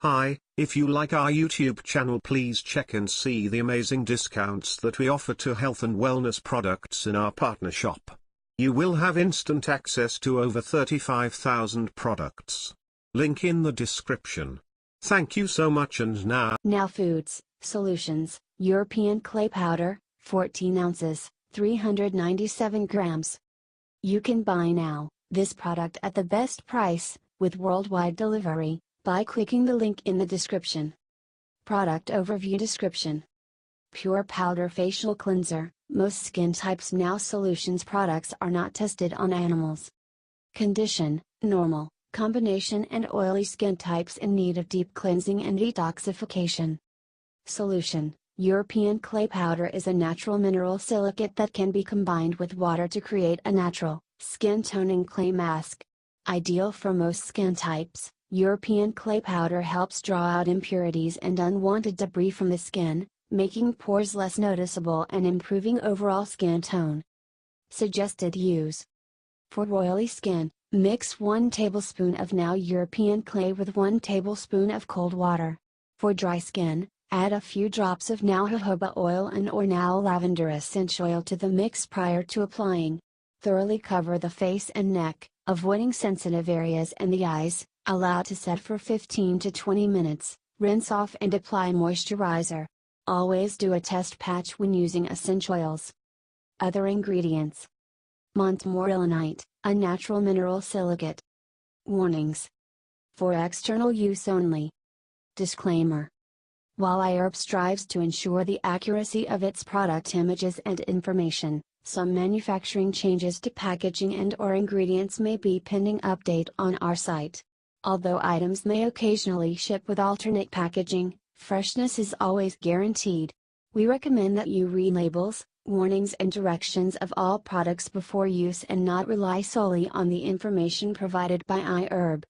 Hi, if you like our YouTube channel, please check and see the amazing discounts that we offer to health and wellness products in our partner shop. You will have instant access to over 35,000 products. Link in the description. Thank you so much. And Now Foods Solutions, European clay powder, 14 ounces, 397 grams. You can buy now this product at the best price, with worldwide delivery, by clicking the link in the description. Product Overview Description: Pure Powder Facial Cleanser. Most skin types Now Solutions products are not tested on animals. Condition: normal, combination and oily skin types in need of deep cleansing and detoxification. Solution: European clay powder is a natural mineral silicate that can be combined with water to create a natural, skin toning clay mask. Ideal for most skin types, European clay powder helps draw out impurities and unwanted debris from the skin, making pores less noticeable and improving overall skin tone. Suggested use: for oily skin, mix 1 tablespoon of Now European clay with 1 tablespoon of cold water. For dry skin, add a few drops of Now jojoba oil and/or Now lavender essential oil to the mix prior to applying. Thoroughly cover the face and neck, avoiding sensitive areas and the eyes. Allow to set for 15 to 20 minutes, rinse off and apply moisturizer. Always do a test patch when using essential oils. Other ingredients: Multimineral, a natural mineral silicate. Warnings: for external use only. Disclaimer: while iHerb strives to ensure the accuracy of its product images and information, some manufacturing changes to packaging and/or ingredients may be pending update on our site. Although items may occasionally ship with alternate packaging, freshness is always guaranteed. We recommend that you read labels, warnings and directions of all products before use and not rely solely on the information provided by iHerb.